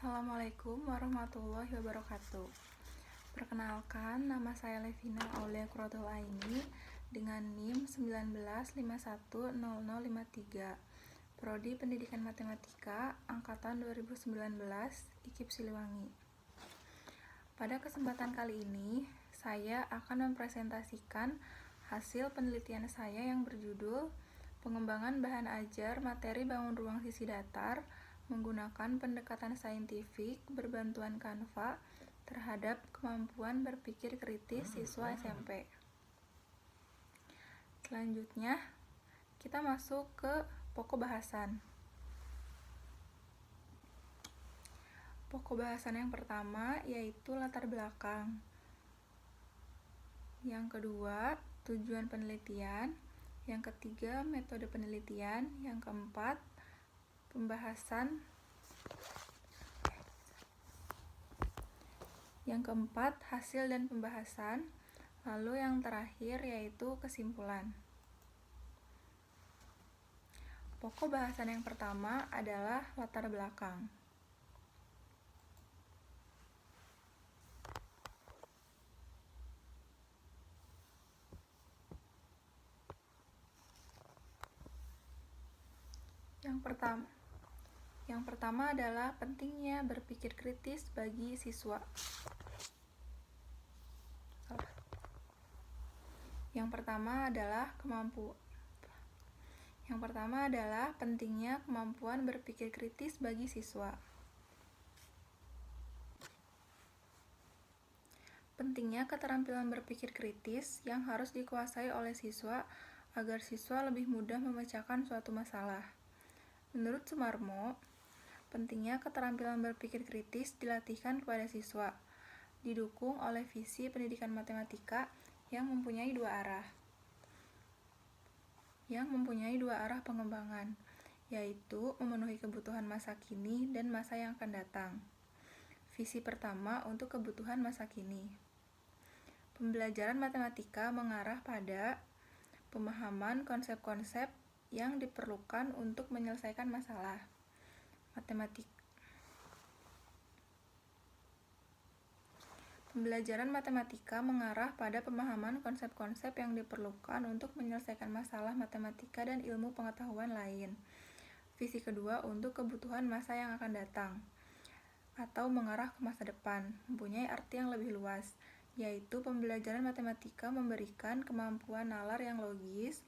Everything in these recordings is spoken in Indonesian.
Assalamualaikum warahmatullahi wabarakatuh. Perkenalkan, nama saya Levina Aulia Qurratul Aini dengan NIM 19510053, Prodi Pendidikan Matematika Angkatan 2019, IKIP Siliwangi. Pada kesempatan kali ini, saya akan mempresentasikan hasil penelitian saya yang berjudul Pengembangan bahan ajar materi bangun ruang sisi datar menggunakan pendekatan saintifik berbantuan Canva terhadap kemampuan berpikir kritis siswa SMP. Selanjutnya, kita masuk ke pokok bahasan. Pokok bahasan yang pertama yaitu latar belakang. Yang kedua, tujuan penelitian. Yang ketiga, metode penelitian. Yang keempat, hasil dan pembahasan. Lalu yang terakhir yaitu kesimpulan. Pokok bahasan yang pertama adalah latar belakang. Yang pertama adalah pentingnya berpikir kritis bagi siswa. Yang pertama adalah pentingnya kemampuan berpikir kritis bagi siswa. Pentingnya keterampilan berpikir kritis yang harus dikuasai oleh siswa agar siswa lebih mudah memecahkan suatu masalah. Menurut Sumarmo, pentingnya keterampilan berpikir kritis dilatihkan kepada siswa, didukung oleh visi pendidikan matematika yang mempunyai dua arah pengembangan, yaitu memenuhi kebutuhan masa kini dan masa yang akan datang. Visi pertama untuk kebutuhan masa kini. Pembelajaran matematika mengarah pada pemahaman konsep-konsep yang diperlukan untuk menyelesaikan masalah. Pembelajaran matematika mengarah pada pemahaman konsep-konsep yang diperlukan untuk menyelesaikan masalah matematika dan ilmu pengetahuan lain. Visi kedua untuk kebutuhan masa yang akan datang atau mengarah ke masa depan, mempunyai arti yang lebih luas, yaitu pembelajaran matematika memberikan kemampuan nalar yang logis,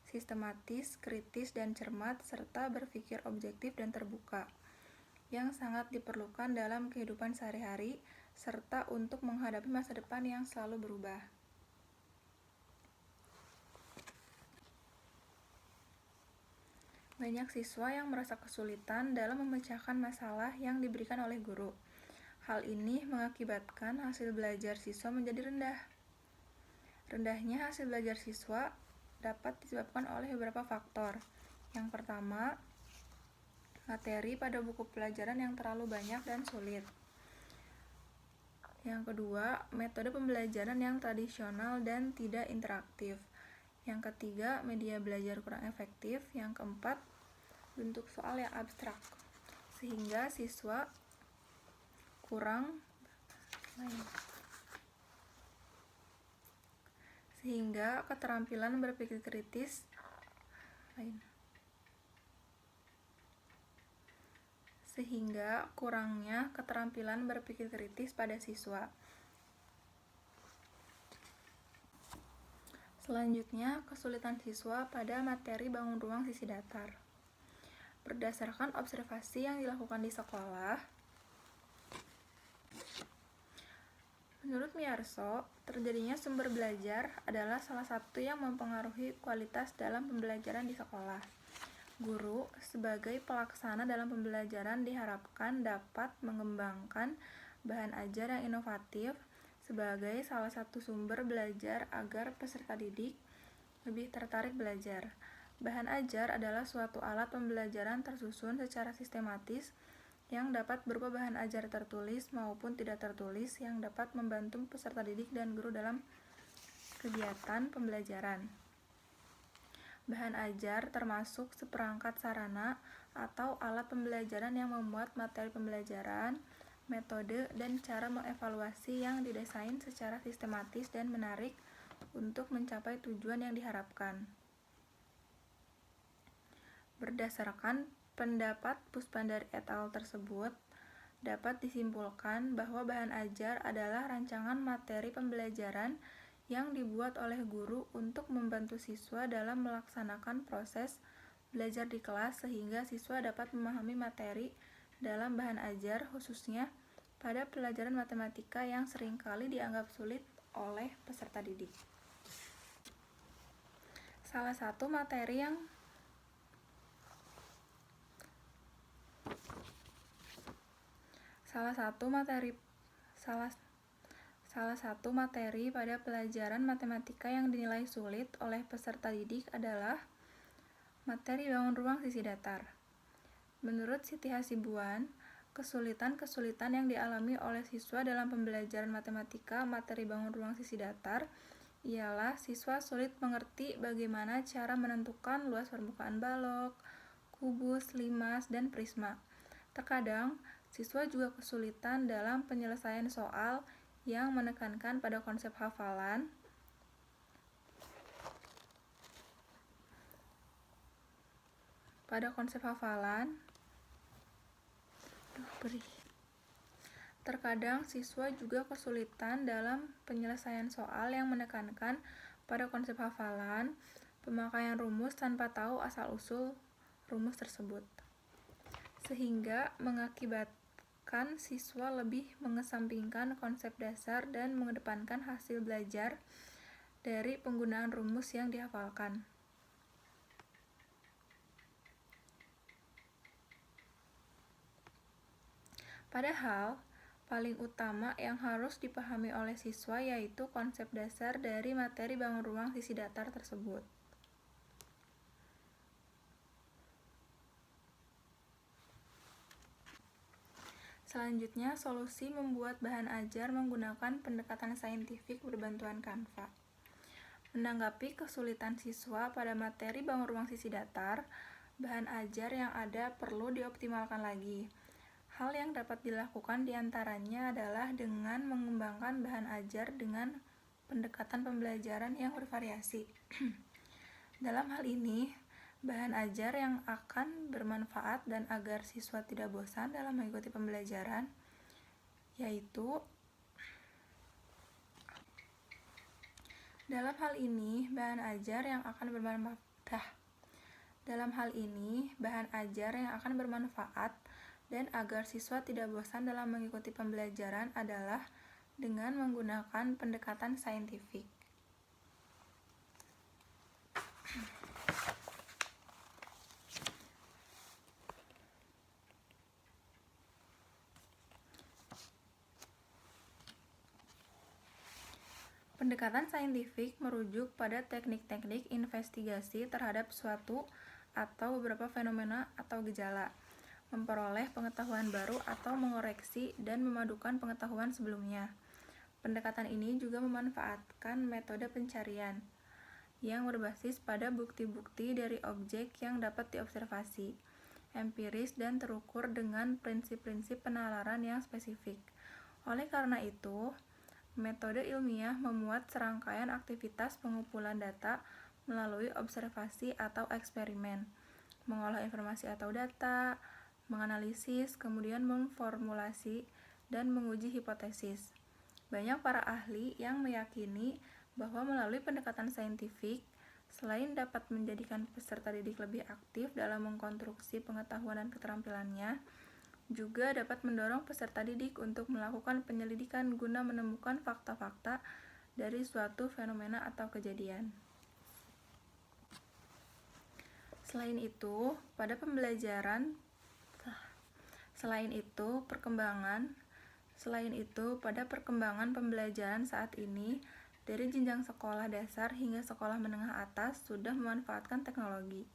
sistematis, kritis, dan cermat, serta berpikir objektif dan terbuka, yang sangat diperlukan dalam kehidupan sehari-hari, serta untuk menghadapi masa depan yang selalu berubah. Banyak siswa yang merasa kesulitan dalam memecahkan masalah yang diberikan oleh guru. Hal ini mengakibatkan hasil belajar siswa menjadi rendah. Rendahnya hasil belajar siswa dapat disebabkan oleh beberapa faktor. Yang pertama, materi pada buku pelajaran yang terlalu banyak dan sulit. Yang kedua, metode pembelajaran yang tradisional dan tidak interaktif. Yang ketiga, media belajar kurang efektif. Yang keempat, bentuk soal yang abstrak, sehingga siswa keterampilan berpikir kritis kurangnya keterampilan berpikir kritis pada siswa. Selanjutnya, kesulitan siswa pada materi bangun ruang sisi datar. Berdasarkan observasi yang dilakukan di sekolah, menurut Miyarso, terjadinya sumber belajar adalah salah satu yang mempengaruhi kualitas dalam pembelajaran di sekolah. Guru, sebagai pelaksana dalam pembelajaran, diharapkan dapat mengembangkan bahan ajar yang inovatif sebagai salah satu sumber belajar agar peserta didik lebih tertarik belajar. Bahan ajar adalah suatu alat pembelajaran tersusun secara sistematis yang dapat berupa bahan ajar tertulis maupun tidak tertulis yang dapat membantu peserta didik dan guru dalam kegiatan pembelajaran. Bahan ajar termasuk seperangkat sarana atau alat pembelajaran yang memuat materi pembelajaran, metode, dan cara mengevaluasi yang didesain secara sistematis dan menarik untuk mencapai tujuan yang diharapkan. Berdasarkan pendapat Puspandari et al. Tersebut, dapat disimpulkan bahwa bahan ajar adalah rancangan materi pembelajaran yang dibuat oleh guru untuk membantu siswa dalam melaksanakan proses belajar di kelas sehingga siswa dapat memahami materi dalam bahan ajar, khususnya pada pelajaran matematika yang seringkali dianggap sulit oleh peserta didik. Salah satu materi pada pelajaran matematika yang dinilai sulit oleh peserta didik adalah materi bangun ruang sisi datar. Menurut Siti Hasibuan, kesulitan-kesulitan yang dialami oleh siswa dalam pembelajaran matematika materi bangun ruang sisi datar ialah siswa sulit mengerti bagaimana cara menentukan luas permukaan balok, kubus, limas, dan prisma. Terkadang, siswa juga kesulitan dalam penyelesaian soal yang menekankan pada konsep hafalan, Terkadang siswa juga kesulitan dalam penyelesaian soal yang menekankan pada konsep hafalan, pemakaian rumus tanpa tahu asal-usul rumus tersebut, sehingga mengakibatkan siswa lebih mengesampingkan konsep dasar dan mengedepankan hasil belajar dari penggunaan rumus yang dihafalkan. Padahal, paling utama yang harus dipahami oleh siswa yaitu konsep dasar dari materi bangun ruang sisi datar tersebut. Selanjutnya, solusi membuat bahan ajar menggunakan pendekatan saintifik berbantuan Canva. Menanggapi kesulitan siswa pada materi bangun ruang sisi datar, bahan ajar yang ada perlu dioptimalkan lagi. Hal yang dapat dilakukan diantaranya adalah dengan mengembangkan bahan ajar dengan pendekatan pembelajaran yang bervariasi. Dalam hal ini, bahan ajar yang akan bermanfaat dan agar siswa tidak bosan dalam mengikuti pembelajaran, yaitu Dalam hal ini, bahan ajar yang akan bermanfaat dan agar siswa tidak bosan dalam mengikuti pembelajaran adalah dengan menggunakan pendekatan saintifik. Pendekatan saintifik merujuk pada teknik-teknik investigasi terhadap suatu atau beberapa fenomena atau gejala, memperoleh pengetahuan baru atau mengoreksi dan memadukan pengetahuan sebelumnya. Pendekatan ini juga memanfaatkan metode pencarian yang berbasis pada bukti-bukti dari objek yang dapat diobservasi, empiris dan terukur dengan prinsip-prinsip penalaran yang spesifik. Oleh karena itu, metode ilmiah memuat serangkaian aktivitas pengumpulan data melalui observasi atau eksperimen, mengolah informasi atau data, menganalisis, kemudian memformulasi, dan menguji hipotesis. Banyak para ahli yang meyakini bahwa melalui pendekatan saintifik, selain dapat menjadikan peserta didik lebih aktif dalam mengkonstruksi pengetahuan dan keterampilannya, juga dapat mendorong peserta didik untuk melakukan penyelidikan guna menemukan fakta-fakta dari suatu fenomena atau kejadian. Selain itu, pada perkembangan pembelajaran saat ini, dari jenjang sekolah dasar hingga sekolah menengah atas sudah memanfaatkan teknologi.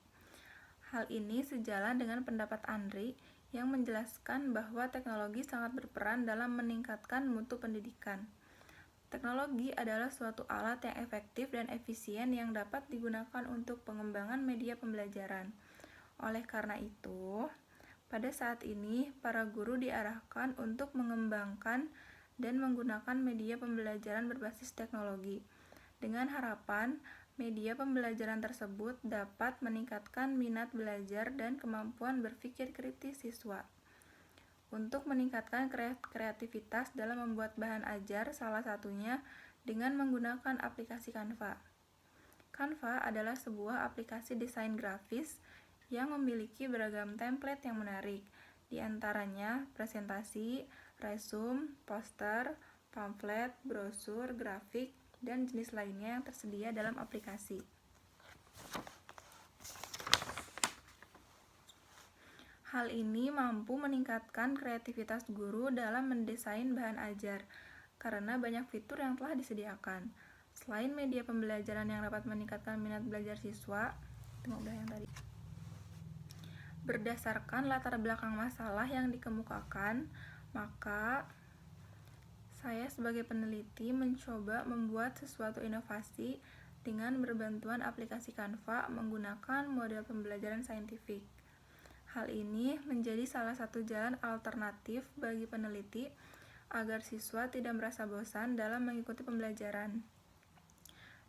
Hal ini sejalan dengan pendapat Andri yang menjelaskan bahwa teknologi sangat berperan dalam meningkatkan mutu pendidikan. Teknologi adalah suatu alat yang efektif dan efisien yang dapat digunakan untuk pengembangan media pembelajaran. Oleh karena itu, pada saat ini para guru diarahkan untuk mengembangkan dan menggunakan media pembelajaran berbasis teknologi, dengan harapan media pembelajaran tersebut dapat meningkatkan minat belajar dan kemampuan berpikir kritis siswa. Untuk meningkatkan kreativitas dalam membuat bahan ajar, salah satunya dengan menggunakan aplikasi Canva. Canva adalah sebuah aplikasi desain grafis yang memiliki beragam template yang menarik, di antaranya presentasi, resume, poster, pamflet, brosur, grafik, dan jenis lainnya yang tersedia dalam aplikasi. Hal ini mampu meningkatkan kreativitas guru dalam mendesain bahan ajar, karena banyak fitur yang telah disediakan. Selain media pembelajaran yang dapat meningkatkan minat belajar siswa, berdasarkan latar belakang masalah yang dikemukakan, maka saya sebagai peneliti mencoba membuat sesuatu inovasi dengan berbantuan aplikasi Canva menggunakan model pembelajaran saintifik. Hal ini menjadi salah satu jalan alternatif bagi peneliti agar siswa tidak merasa bosan dalam mengikuti pembelajaran.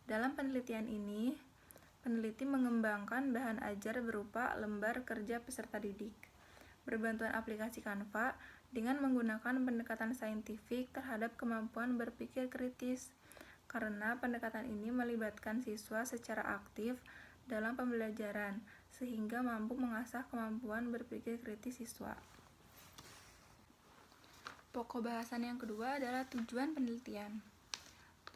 Dalam penelitian ini, peneliti mengembangkan bahan ajar berupa lembar kerja peserta didik berbantuan aplikasi Canva dengan menggunakan pendekatan saintifik terhadap kemampuan berpikir kritis, karena pendekatan ini melibatkan siswa secara aktif dalam pembelajaran, sehingga mampu mengasah kemampuan berpikir kritis siswa. Pokok bahasan yang kedua adalah tujuan penelitian.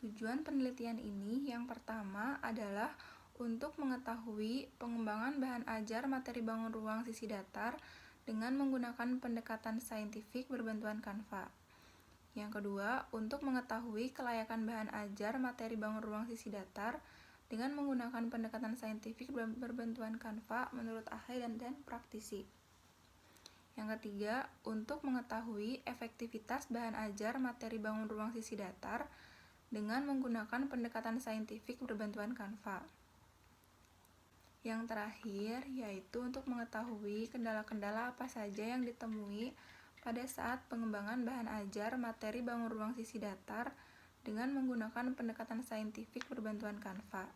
Tujuan penelitian ini yang pertama adalah untuk mengetahui pengembangan bahan ajar materi bangun ruang sisi datar dengan menggunakan pendekatan saintifik berbantuan Canva. Yang kedua, untuk mengetahui kelayakan bahan ajar materi bangun ruang sisi datar dengan menggunakan pendekatan saintifik berbantuan Canva menurut ahli dan praktisi. Yang ketiga, untuk mengetahui efektivitas bahan ajar materi bangun ruang sisi datar dengan menggunakan pendekatan saintifik berbantuan Canva. Yang terakhir, yaitu untuk mengetahui kendala-kendala apa saja yang ditemui pada saat pengembangan bahan ajar materi bangun ruang sisi datar dengan menggunakan pendekatan saintifik berbantuan Canva.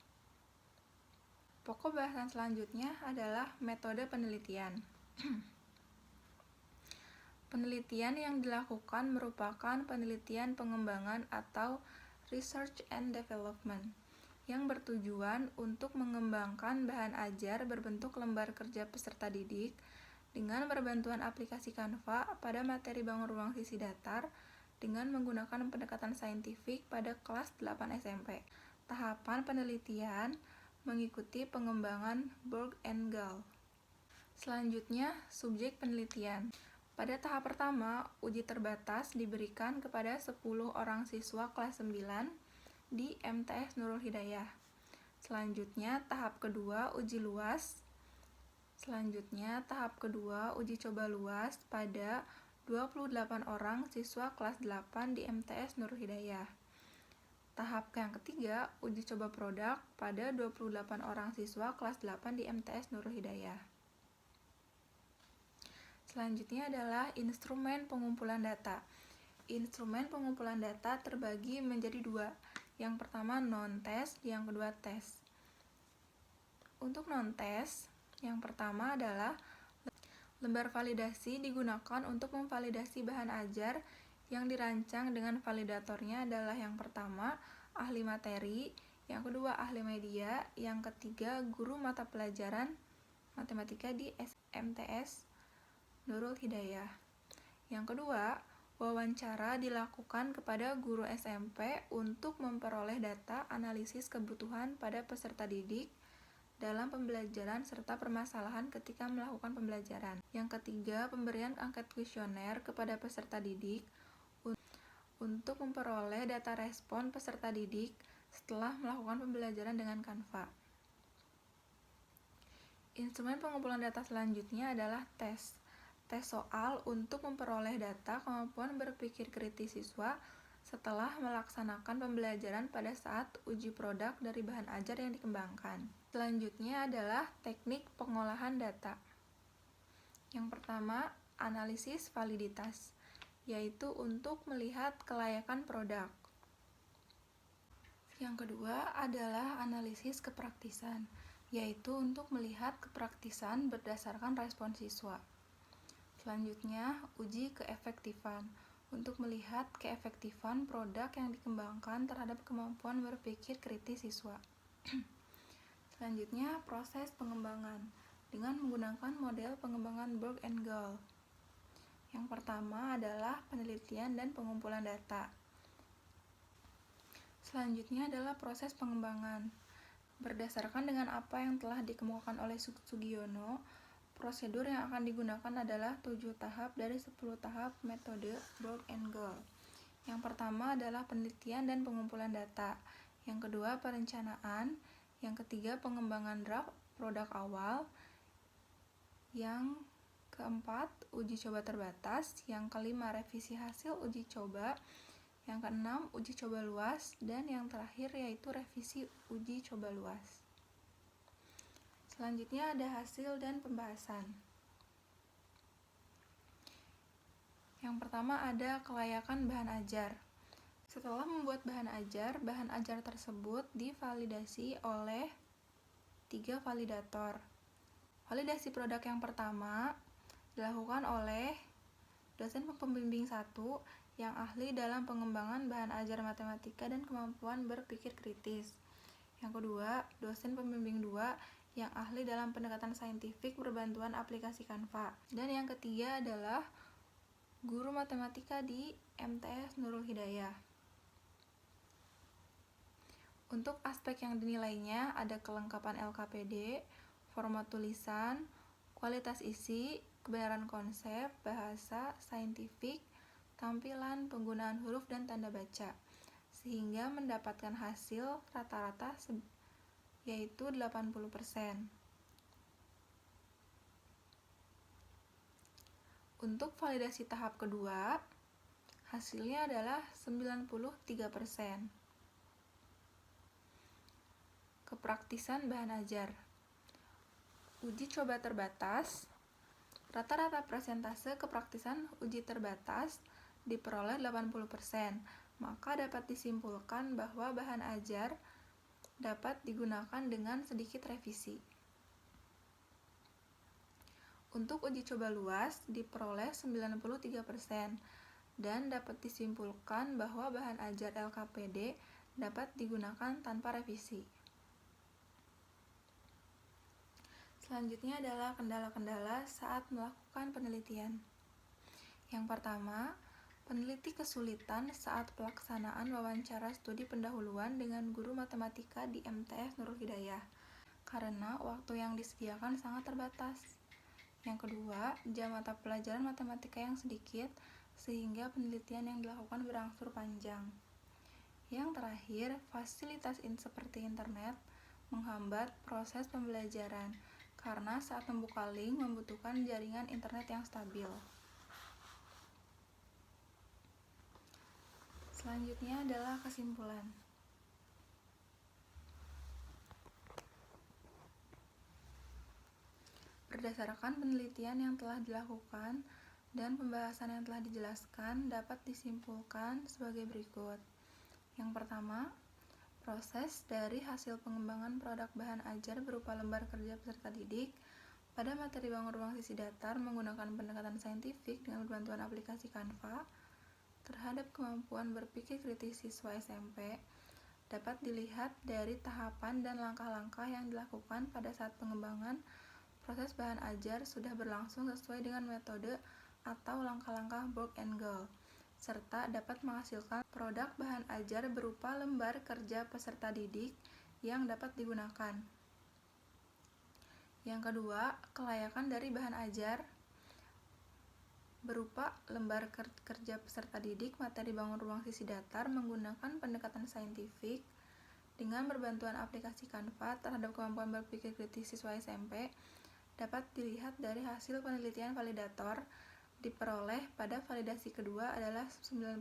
Pokok bahasan selanjutnya adalah metode penelitian. Penelitian yang dilakukan merupakan penelitian pengembangan atau research and development yang bertujuan untuk mengembangkan bahan ajar berbentuk lembar kerja peserta didik dengan berbantuan aplikasi Canva pada materi bangun ruang sisi datar dengan menggunakan pendekatan saintifik pada kelas 8 SMP. Tahapan penelitian mengikuti pengembangan Borg and Gall. Selanjutnya, subjek penelitian. Pada tahap pertama, uji terbatas diberikan kepada 10 orang siswa kelas 9 di MTS Nurul Hidayah. Selanjutnya, tahap kedua uji luas. Selanjutnya, tahap kedua uji coba luas pada 28 orang siswa kelas 8 di MTS Nurul Hidayah. Tahap yang ketiga, uji coba produk pada 28 orang siswa kelas 8 di MTS Nurul Hidayah. Selanjutnya adalah instrumen pengumpulan data. Instrumen pengumpulan data terbagi menjadi dua. Yang pertama non-tes, yang kedua tes. Untuk non-tes, yang pertama adalah lembar validasi digunakan untuk memvalidasi bahan ajar yang dirancang dengan validatornya adalah yang pertama ahli materi, yang kedua ahli media, yang ketiga guru mata pelajaran matematika di MTS Nurul Hidayah. Yang kedua, wawancara dilakukan kepada guru SMP untuk memperoleh data analisis kebutuhan pada peserta didik dalam pembelajaran serta permasalahan ketika melakukan pembelajaran. Yang ketiga, pemberian angket kuesioner kepada peserta didik untuk memperoleh data respon peserta didik setelah melakukan pembelajaran dengan Canva. Instrumen pengumpulan data selanjutnya adalah tes. Tes soal untuk memperoleh data kemampuan berpikir kritis siswa setelah melaksanakan pembelajaran pada saat uji produk dari bahan ajar yang dikembangkan. Selanjutnya adalah teknik pengolahan data. Yang pertama, analisis validitas, yaitu untuk melihat kelayakan produk. Yang kedua adalah analisis kepraktisan, yaitu untuk melihat kepraktisan berdasarkan respon siswa. Selanjutnya, uji keefektifan, untuk melihat keefektifan produk yang dikembangkan terhadap kemampuan berpikir kritis siswa. Selanjutnya, proses pengembangan dengan menggunakan model pengembangan Borg and Gall. Yang pertama adalah penelitian dan pengumpulan data. Selanjutnya adalah proses pengembangan. Berdasarkan dengan apa yang telah dikemukakan oleh Sugiono, prosedur yang akan digunakan adalah 7 tahap dari 10 tahap metode Borg and Gall. Yang pertama adalah penelitian dan pengumpulan data. Yang kedua, perencanaan. Yang ketiga, pengembangan draft produk awal. Yang keempat, uji coba terbatas. Yang kelima, revisi hasil uji coba. Yang keenam, uji coba luas. Dan yang terakhir yaitu revisi uji coba luas. Selanjutnya ada hasil dan pembahasan. Yang pertama ada kelayakan bahan ajar. Setelah membuat bahan ajar tersebut divalidasi oleh 3 validator. Validasi produk yang pertama dilakukan oleh dosen pembimbing 1 yang ahli dalam pengembangan bahan ajar matematika dan kemampuan berpikir kritis. Yang kedua, dosen pembimbing 2 yang ahli dalam pendekatan saintifik berbantuan aplikasi Canva. Dan yang ketiga adalah guru matematika di MTS Nurul Hidayah. Untuk aspek yang dinilainya ada kelengkapan LKPD, format tulisan, kualitas isi, kebenaran konsep, bahasa, saintifik, tampilan, penggunaan huruf dan tanda baca, sehingga mendapatkan hasil rata-rata yaitu 80%. Untuk validasi tahap kedua, hasilnya adalah 93%. Kepraktisan bahan ajar. Uji coba terbatas. Rata-rata persentase kepraktisan uji terbatas diperoleh 80%, maka dapat disimpulkan bahwa bahan ajar dapat digunakan dengan sedikit revisi. Untuk uji coba luas diperoleh 93% dan dapat disimpulkan bahwa bahan ajar LKPD dapat digunakan tanpa revisi. Selanjutnya adalah kendala-kendala saat melakukan penelitian. Yang pertama, peneliti kesulitan saat pelaksanaan wawancara studi pendahuluan dengan guru matematika di MTS Nurul Hidayah karena waktu yang disediakan sangat terbatas. Yang kedua, jam mata pelajaran matematika yang sedikit sehingga penelitian yang dilakukan berangsur panjang. Yang terakhir, fasilitas seperti internet menghambat proses pembelajaran karena saat membuka link membutuhkan jaringan internet yang stabil. Selanjutnya adalah kesimpulan. Berdasarkan penelitian yang telah dilakukan dan pembahasan yang telah dijelaskan dapat disimpulkan sebagai berikut. Yang pertama, proses dari hasil pengembangan produk bahan ajar berupa lembar kerja peserta didik pada materi bangun ruang sisi datar menggunakan pendekatan saintifik dengan bantuan aplikasi Canva terhadap kemampuan berpikir kritis siswa SMP dapat dilihat dari tahapan dan langkah-langkah yang dilakukan pada saat pengembangan proses bahan ajar sudah berlangsung sesuai dengan metode atau langkah-langkah Borg and Gall, serta dapat menghasilkan produk bahan ajar berupa lembar kerja peserta didik yang dapat digunakan. Yang kedua, kelayakan dari bahan ajar berupa lembar kerja peserta didik materi bangun ruang sisi datar menggunakan pendekatan saintifik dengan berbantuan aplikasi Canva terhadap kemampuan berpikir kritis siswa SMP dapat dilihat dari hasil penelitian validator diperoleh pada validasi kedua adalah 93%.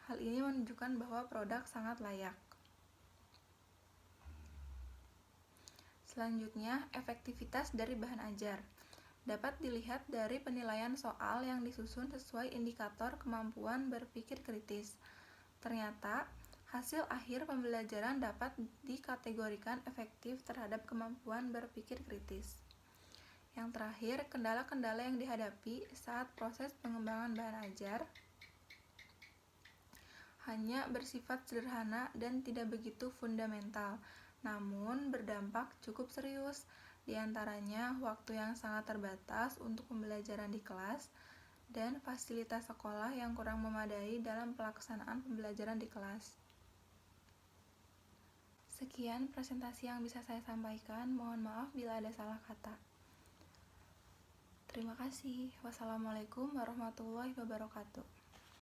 Hal ini menunjukkan bahwa produk sangat layak. Selanjutnya, efektivitas dari bahan ajar. dapat dilihat dari penilaian soal yang disusun sesuai indikator kemampuan berpikir kritis. Ternyata, hasil akhir pembelajaran dapat dikategorikan efektif terhadap kemampuan berpikir kritis. Yang terakhir, kendala-kendala yang dihadapi saat proses pengembangan bahan ajar hanya bersifat sederhana dan tidak begitu fundamental, namun berdampak cukup serius, di antaranya waktu yang sangat terbatas untuk pembelajaran di kelas dan fasilitas sekolah yang kurang memadai dalam pelaksanaan pembelajaran di kelas. Sekian presentasi yang bisa saya sampaikan, mohon maaf bila ada salah kata. Terima kasih. Wassalamualaikum warahmatullahi wabarakatuh.